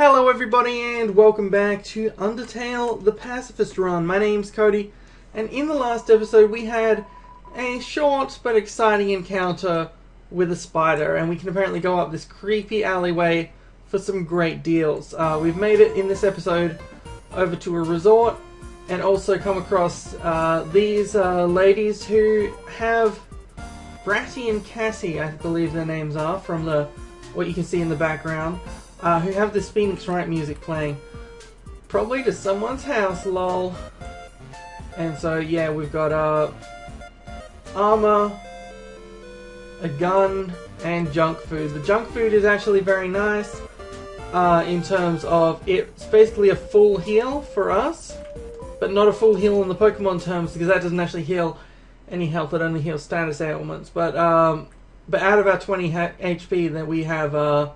Hello everybody and welcome back to Undertale the Pacifist run. My name's Cody, and in the last episode we had a short but exciting encounter with a spider, and we can apparently go up this creepy alleyway for some great deals. We've made it in this episode over to a resort and also come across these ladies who have Bratty and Cassie, I believe their names are, from what you can see in the background. Who have this Phoenix Wright music playing. Probably to someone's house, lol. And so, yeah, we've got armor, a gun, and junk food. The junk food is actually very nice in terms of it's basically a full heal for us, but not a full heal in the Pokemon terms because that doesn't actually heal any health, it only heals status ailments. But out of our 20 HP that we have,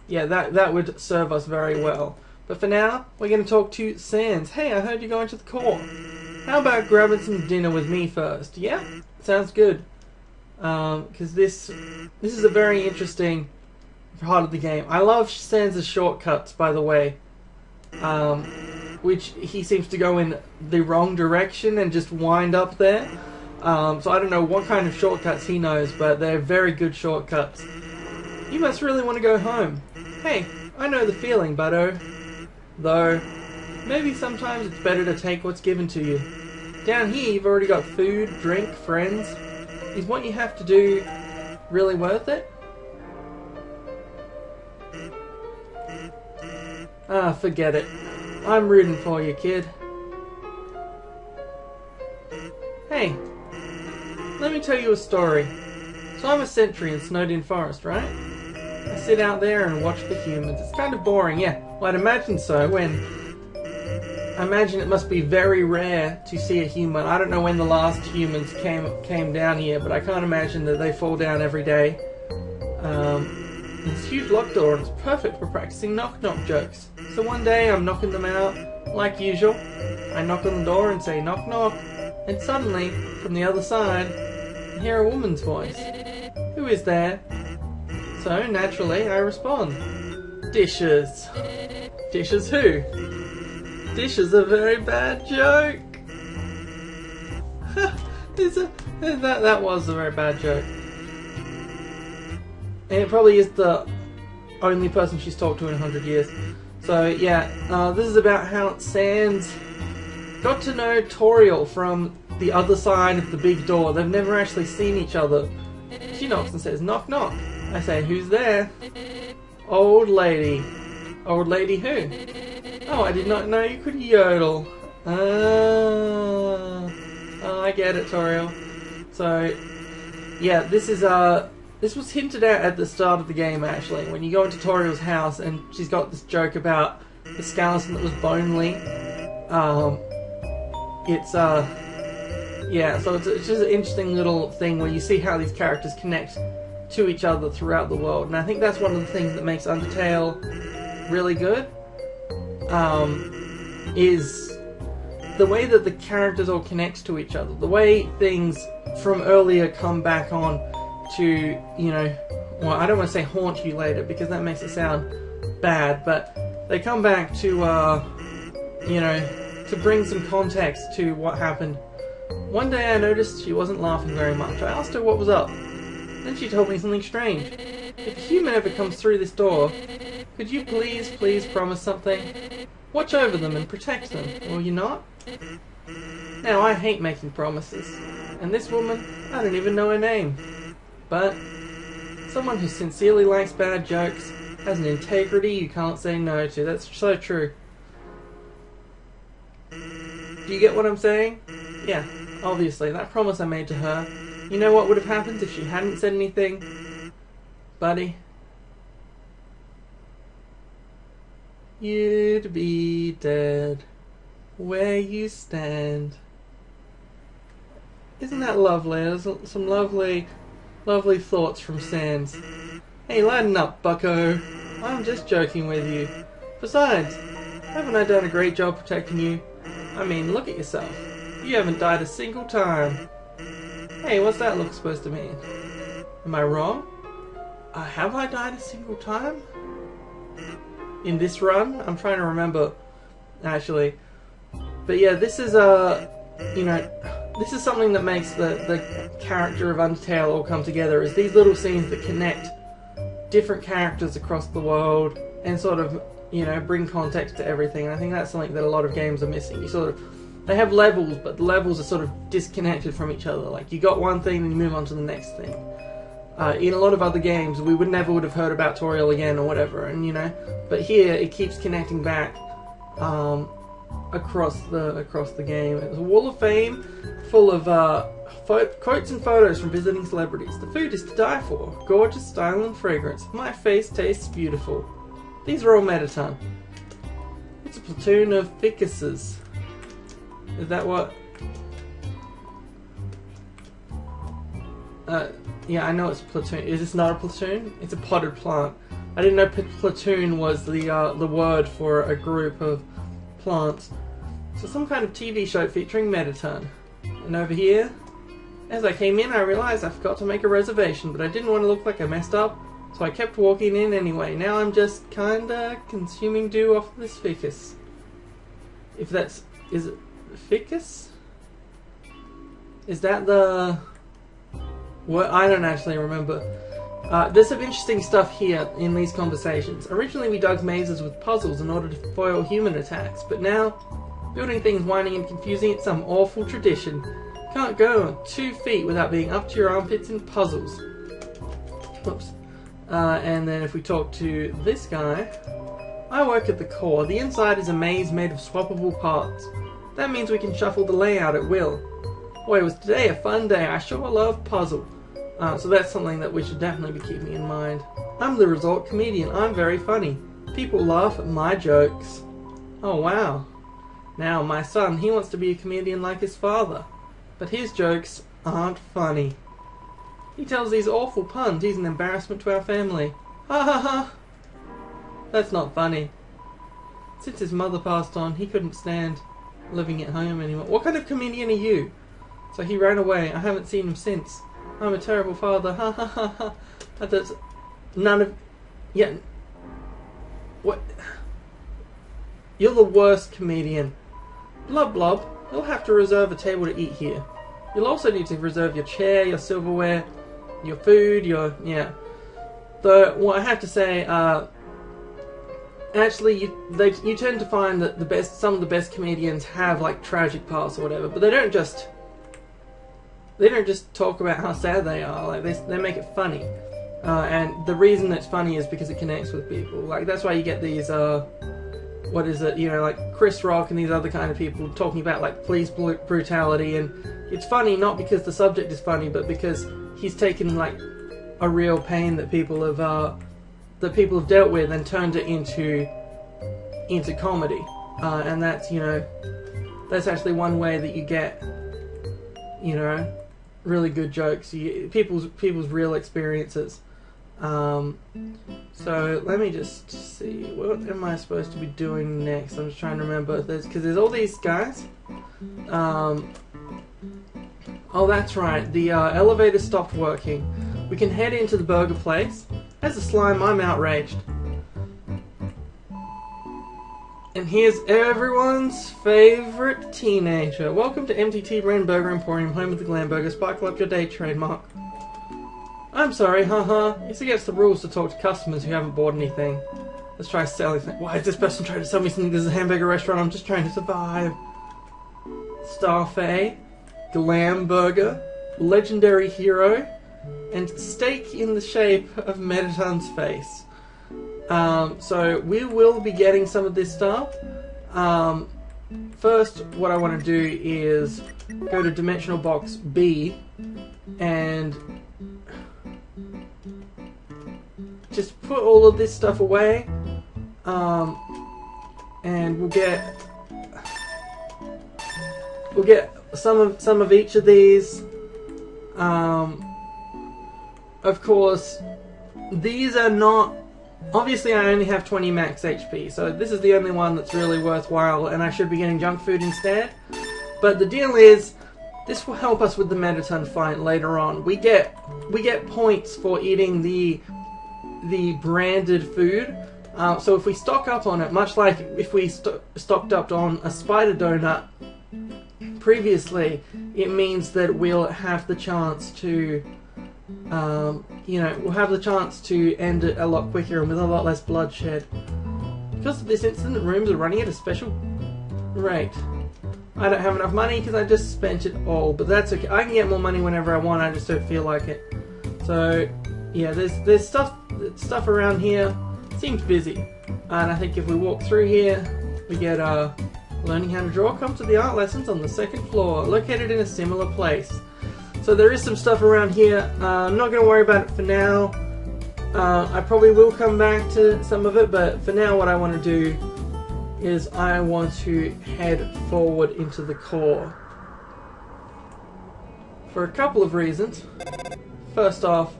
yeah, that would serve us very well. But for now, we're going to talk to Sans. Hey, I heard you're going to the court. How about grabbing some dinner with me first? Yeah, sounds good. Because this is a very interesting part of the game. I love Sans' shortcuts, by the way. Which he seems to go in the wrong direction and just wind up there. So I don't know what kind of shortcuts he knows, but they're very good shortcuts. You must really want to go home. Hey, I know the feeling, buddo. Though, maybe sometimes it's better to take what's given to you. Down here, you've already got food, drink, friends. Is what you have to do really worth it? Ah, forget it. I'm rooting for you, kid. Hey, let me tell you a story. So I'm a sentry in Snowdin Forest, right? I sit out there and watch the humans. It's kind of boring, yeah. Well, I'd imagine so. I imagine it must be very rare to see a human. I don't know when the last humans came down here, but I can't imagine that they fall down every day. This huge locked door, and it's perfect for practicing knock-knock jokes. So one day I'm knocking them out, like usual. I knock on the door and say knock-knock, and suddenly, from the other side, I hear a woman's voice. Who is there? So, naturally, I respond. Dishes. Dishes who? Dishes a very bad joke. That was a very bad joke. And it probably is the only person she's talked to in 100 years. So, yeah, this is about how Sans got to know Toriel from the other side of the big door. They've never actually seen each other. She knocks and says, knock, knock. I say, who's there? Old lady. Old lady who? Oh, I did not know you could yodel. Oh, I get it, Toriel. So, yeah, this was hinted at the start of the game, actually. When you go into Toriel's house and she's got this joke about the skeleton that was bonely. Yeah, so it's just an interesting little thing where you see how these characters connect to each other throughout the world, and I think that's one of the things that makes Undertale really good, is the way that the characters all connect to each other, the way things from earlier come back on to, you know, well, I don't want to say haunt you later because that makes it sound bad, but they come back to, you know, to bring some context to what happened. One day I noticed she wasn't laughing very much. I asked her what was up. Then she told me something strange. If a human ever comes through this door, could you please promise something? Watch over them and protect them, will you not? Now, I hate making promises. And this woman, I don't even know her name. But someone who sincerely likes bad jokes, has an integrity you can't say no to. That's so true. Do you get what I'm saying? Yeah, obviously, that promise I made to her. You know what would have happened if she hadn't said anything? Buddy? You'd be dead where you stand. Isn't that lovely? There's some lovely thoughts from Sans. Hey, lighten up, bucko. I'm just joking with you. Besides, haven't I done a great job protecting you? I mean, look at yourself. You haven't died a single time. Hey, what's that look supposed to mean? Am I wrong? Have I died a single time? in this run. I'm trying to remember, actually. But yeah, this is you know, this is something that makes the character of Undertale all come together, is these little scenes that connect different characters across the world and sort of, you know, bring context to everything. And I think that's something that a lot of games are missing. You sort of, they have levels, but the levels are sort of disconnected from each other. Like, you got one thing and you move on to the next thing. In a lot of other games, we never would have heard about Toriel again or whatever, and you know, but here it keeps connecting back across the game. It's a wall of fame full of quotes and photos from visiting celebrities. The food is to die for. Gorgeous style and fragrance. My face tastes beautiful. These are all Mettaton. It's a platoon of ficuses. Is that what? Yeah, I know it's a platoon. Is this not a platoon? It's a potted plant. I didn't know platoon was the word for a group of plants. So some kind of TV show featuring Mettaton. And over here, as I came in, I realized I forgot to make a reservation, but I didn't want to look like I messed up, so I kept walking in anyway. Now I'm just kinda consuming dew off this ficus. If that's... is it ficus? Is that the... what? I don't actually remember. There's some interesting stuff here in these conversations. Originally we dug mazes with puzzles in order to foil human attacks, but now, building things winding and confusing, it's some awful tradition. Can't go on 2 feet without being up to your armpits in puzzles. Whoops. And then if we talk to this guy, I work at the core. The inside is a maze made of swappable parts. That means we can shuffle the layout at will. Boy, was today a fun day. I sure love puzzle. So that's something that we should definitely be keeping in mind. I'm the resort comedian. I'm very funny. People laugh at my jokes. Oh wow. Now my son, he wants to be a comedian like his father. But his jokes aren't funny. He tells these awful puns. He's an embarrassment to our family. Ha ha ha. That's not funny. Since his mother passed on, he couldn't stand living at home anymore. What kind of comedian are you? So he ran away. I haven't seen him since. I'm a terrible father. Ha ha ha ha. That's none of... yeah. What? You're the worst comedian. Blub blub. You'll have to reserve a table to eat here. You'll also need to reserve your chair, your silverware, your food, your... yeah. Though, what I have to say, actually, you tend to find that some of the best comedians have, like, tragic pasts or whatever, but they don't just talk about how sad they are. Like, they make it funny. And the reason it's funny is because it connects with people. Like, that's why you get these, what is it, you know, like Chris Rock and these other kind of people talking about, like, police brutality, and it's funny not because the subject is funny, but because he's taken, like, a real pain that people have dealt with and turned it into comedy. And that's, you know, that's actually one way that you get, you know, really good jokes. People's real experiences. So let me just see, what am I supposed to be doing next? I'm just trying to remember, because there's all these guys. Oh, that's right, the elevator stopped working. We can head into the burger place. As a slime, I'm outraged. And here's everyone's favorite teenager. Welcome to MTT Brand Burger Emporium, home of the glam burger. Sparkle up your day, trademark. I'm sorry, haha. It's against the rules to talk to customers who haven't bought anything. Let's try selling something. Why is this person trying to sell me something? This is a hamburger restaurant. I'm just trying to survive. Starfay, glam burger, legendary hero, and steak in the shape of Mettaton's face. So we will be getting some of this stuff. First, what I want to do is go to Dimensional Box B and just put all of this stuff away, and we'll get some of each of these. Of course, these are not... obviously I only have 20 max HP, so this is the only one that's really worthwhile, and I should be getting junk food instead. But the deal is, this will help us with the Mettaton fight later on. We get points for eating the branded food, So if we stock up on it, much like if we stocked up on a spider donut previously, it means that we'll have the chance to, we'll have the chance to end it a lot quicker and with a lot less bloodshed. Because of this incident, rooms are running at a special rate. I don't have enough money because I just spent it all, but that's okay. I can get more money whenever I want, I just don't feel like it. So, yeah, there's stuff around here. Seems busy. And I think if we walk through here, we get learning how to draw. Come to the art lessons on the second floor, located in a similar place. So there is some stuff around here. I'm not going to worry about it for now. I probably will come back to some of it, but for now what I want to do is I want to head forward into the core. For a couple of reasons. First off,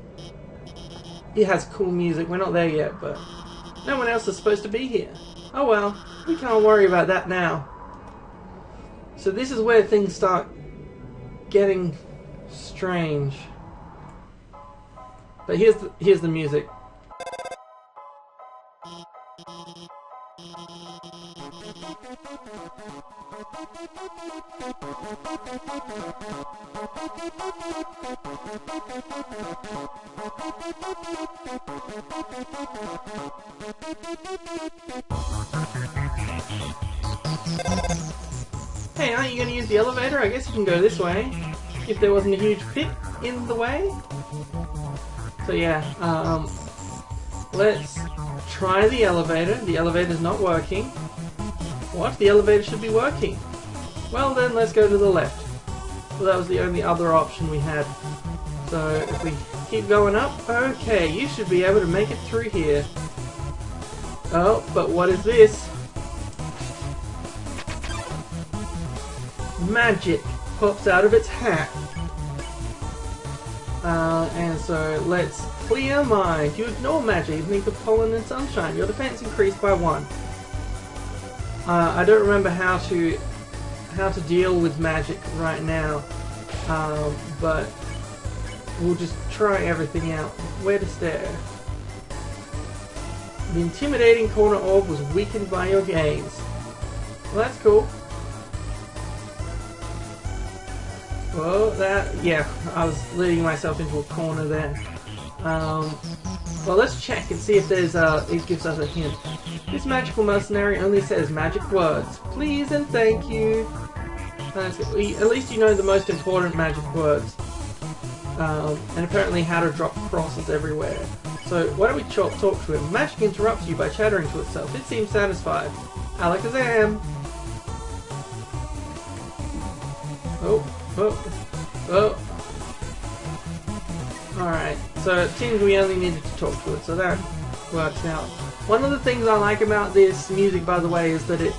it has cool music. We're not there yet, but no one else is supposed to be here. Oh well, we can't worry about that now. So this is where things start getting strange. But here's the music. Hey, aren't you going to use the elevator? I guess you can go this way, if there wasn't a huge pit in the way. So yeah, let's try the elevator. The elevator's not working. What? The elevator should be working. Well then, let's go to the left. So that was the only other option we had. So if we keep going up, okay, you should be able to make it through here. Oh, but what is this? Magic pops out of its hat. And so let's clear mind. You ignore magic, even the pollen and sunshine. Your defense increased by 1. I don't remember how to deal with magic right now, but we'll just try everything out. Where to stare? The intimidating corner orb was weakened by your gaze. Well, that's cool. Well, yeah, I was leading myself into a corner there. Well, let's check and see if there's it gives us a hint. This magical mercenary only says magic words. Please and thank you. At least you know the most important magic words. And apparently how to drop crosses everywhere. So why don't we talk to him? Magic interrupts you by chattering to itself. It seems satisfied. Alakazam! Oh. Alright, so it seems we only needed to talk to it, so that works out. One of the things I like about this music, by the way, is that it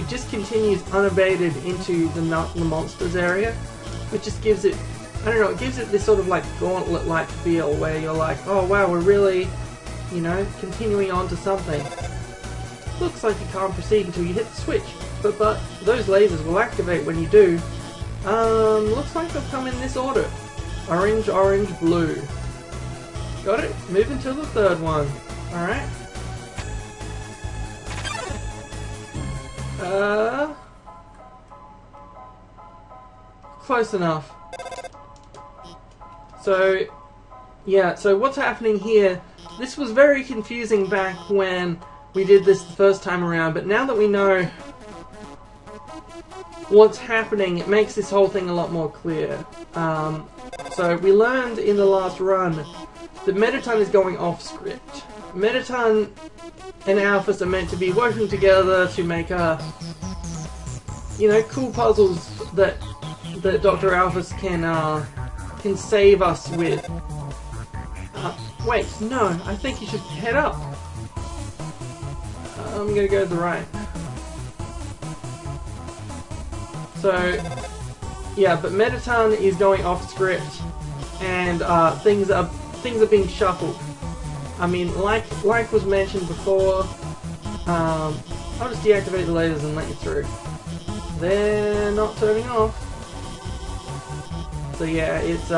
just continues unabated into the monsters area, which just gives it, I don't know, it gives it this sort of like gauntlet-like feel where you're like, oh wow, we're really, continuing on to something. Looks like you can't proceed until you hit the switch, but those lasers will activate when you do. Looks like they'll come in this order. Orange, orange, blue. Got it? Move into the third one. Alright. Close enough. So, yeah, so what's happening here, this was very confusing back when we did this the first time around, but now that we know what's happening, it makes this whole thing a lot more clear. So we learned in the last run that Mettaton is going off script. Mettaton and Alphys are meant to be working together to make cool puzzles that Dr. Alphys can save us with. Wait, no, I think you should head up. I'm gonna go to the right. So, yeah, but Mettaton is going off script, and things are being shuffled. I mean, like was mentioned before, I'll just deactivate the lasers and let you through. They're not turning off. So yeah, it's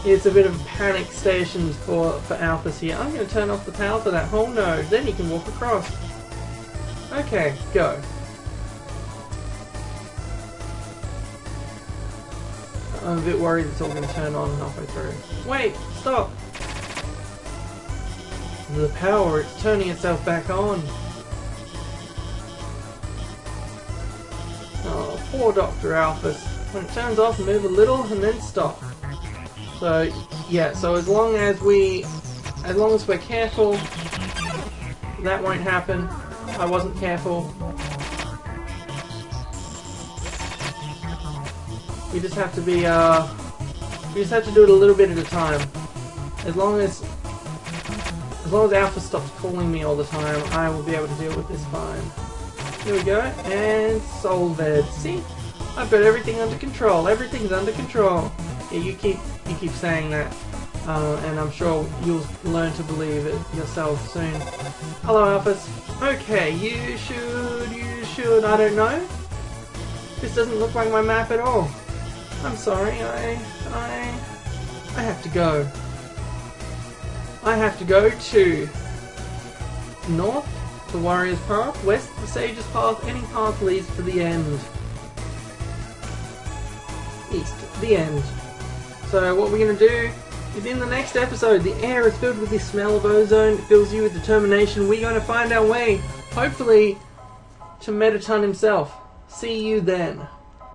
It's a bit of panic stations for Alphys here. I'm going to turn off the power for that whole node, then he can walk across. Okay, go. I'm a bit worried it's all going to turn on halfway through. Wait, stop! The power, it's turning itself back on. Oh, poor Dr. Alphys. When it turns off, move a little and then stop. So, yeah, so as long as we're careful, that won't happen. I wasn't careful. We just have to be, we just have to do it a little bit at a time. As long as Alpha stops calling me all the time, I will be able to deal with this fine. Here we go, and solved. See? I've got everything under control. Everything's under control. Yeah, you keep saying that, and I'm sure you'll learn to believe it yourself soon. Hello, Alphys. Okay, you should, I don't know. This doesn't look like my map at all. I'm sorry, I have to go. I have to go to north, the warrior's path, west, the sage's path, any path leads to the end. East, the end. So what we're going to do is in the next episode, the air is filled with the smell of ozone, it fills you with determination. We're going to find our way, hopefully, to Mettaton himself. See you then.